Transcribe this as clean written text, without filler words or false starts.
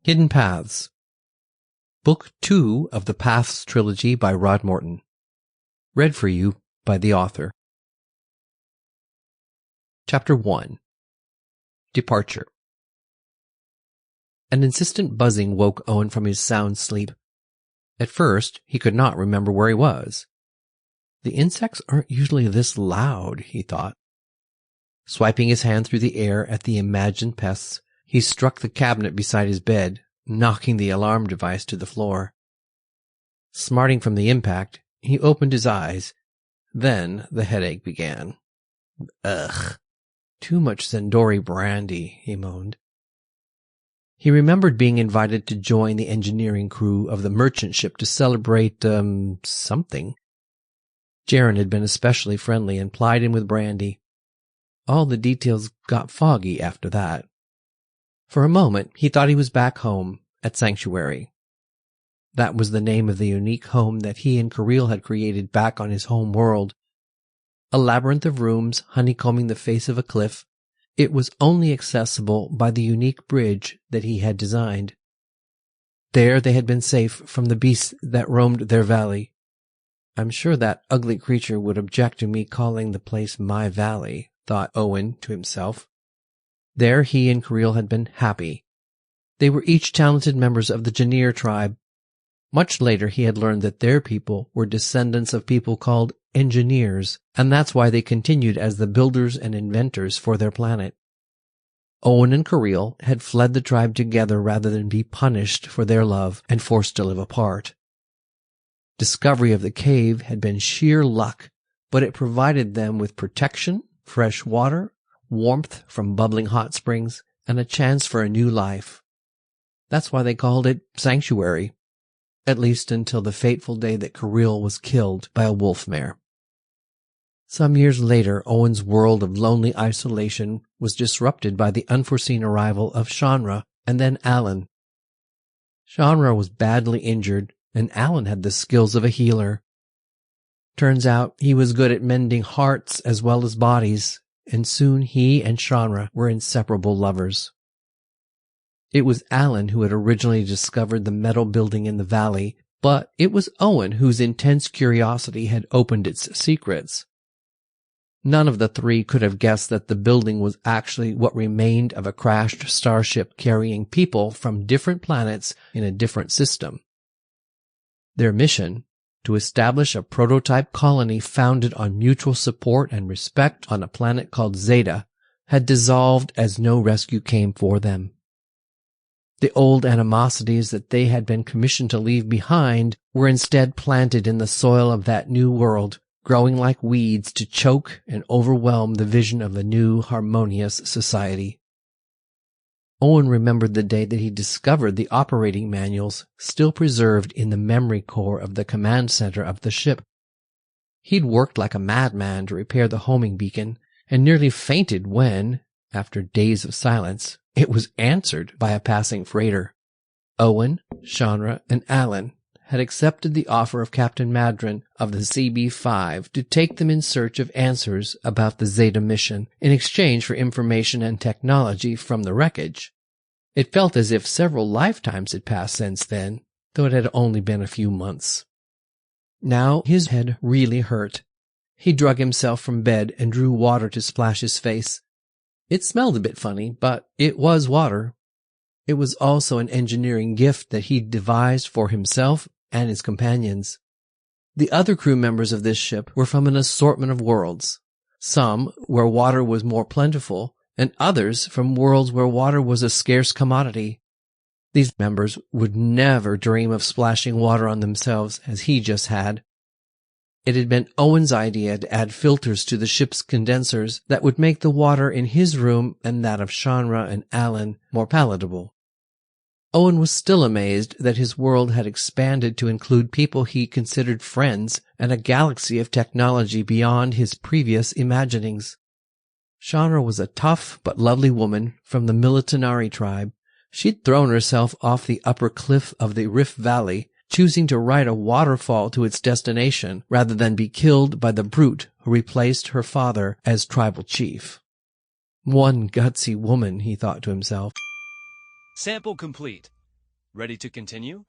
Hidden Paths. Book 2 of the Paths Trilogy by Rod Mortin. Read for you by the author. Chapter 1. Departure. An insistent buzzing woke Owen from his sound sleep. At first, he could not remember where he was. The insects aren't usually this loud, he thought. Swiping his hand through the air at the imagined pests, he struck the cabinet beside his bed, knocking the alarm device to the floor. Smarting from the impact, he opened his eyes. Then the headache began. Ugh, too much Zendori brandy, he moaned. He remembered being invited to join the engineering crew of the merchant ship to celebrate, something. Jarred had been especially friendly and plied him with brandy. All the details got foggy after that. For a moment, he thought he was back home, at Sanctuary. That was the name of the unique home that he and Kirill had created back on his home world. A labyrinth of rooms honeycombing the face of a cliff, it was only accessible by the unique bridge that he had designed. There they had been safe from the beasts that roamed their valley. I'm sure that ugly creature would object to me calling the place my valley, thought Owen to himself. There he and Kirill had been happy. They were each talented members of the Janir tribe. Much later he had learned that their people were descendants of people called engineers, and that's why they continued as the builders and inventors for their planet. Owen and Kirill had fled the tribe together rather than be punished for their love and forced to live apart. Discovery of the cave had been sheer luck, but it provided them with protection, fresh water, warmth from bubbling hot springs, and a chance for a new life. That's why they called it Sanctuary, at least until the fateful day that Kirill was killed by a wolf mare. Some years later, Owen's world of lonely isolation was disrupted by the unforeseen arrival of Shanra and then Alon. Shanra was badly injured, and Alon had the skills of a healer. Turns out he was good at mending hearts as well as bodies, and soon he and Shanra were inseparable lovers. It was Alon who had originally discovered the metal building in the valley, but it was Owen whose intense curiosity had opened its secrets. None of the three could have guessed that the building was actually what remained of a crashed starship carrying people from different planets in a different system. Their mission, to establish a prototype colony founded on mutual support and respect on a planet called Zeta, had dissolved as no rescue came for them. The old animosities that they had been commissioned to leave behind were instead planted in the soil of that new world, growing like weeds to choke and overwhelm the vision of a new, harmonious society. Owen remembered the day that he discovered the operating manuals still preserved in the memory core of the command center of the ship. He'd worked like a madman to repair the homing beacon, and nearly fainted when, after days of silence, it was answered by a passing freighter. Owen, Shanra, and Alon had accepted the offer of Captain Madron of the CB-5 to take them in search of answers about the Zeta mission in exchange for information and technology from the wreckage. It felt as if several lifetimes had passed since then, though it had only been a few months. Now his head really hurt. He drug himself from bed and drew water to splash his face. It smelled a bit funny, but it was water. It was also an engineering gift that he'd devised for himself and his companions. The other crew members of this ship were from an assortment of worlds, some where water was more plentiful, and others from worlds where water was a scarce commodity. These members would never dream of splashing water on themselves as he just had. It had been Owen's idea to add filters to the ship's condensers that would make the water in his room and that of Shanra and Alon more palatable. Owen was still amazed that his world had expanded to include people he considered friends and a galaxy of technology beyond his previous imaginings. Shanra was a tough but lovely woman from the Militanari tribe. She'd thrown herself off the upper cliff of the Rift Valley, choosing to ride a waterfall to its destination rather than be killed by the brute who replaced her father as tribal chief. One gutsy woman, he thought to himself. Sample complete. Ready to continue?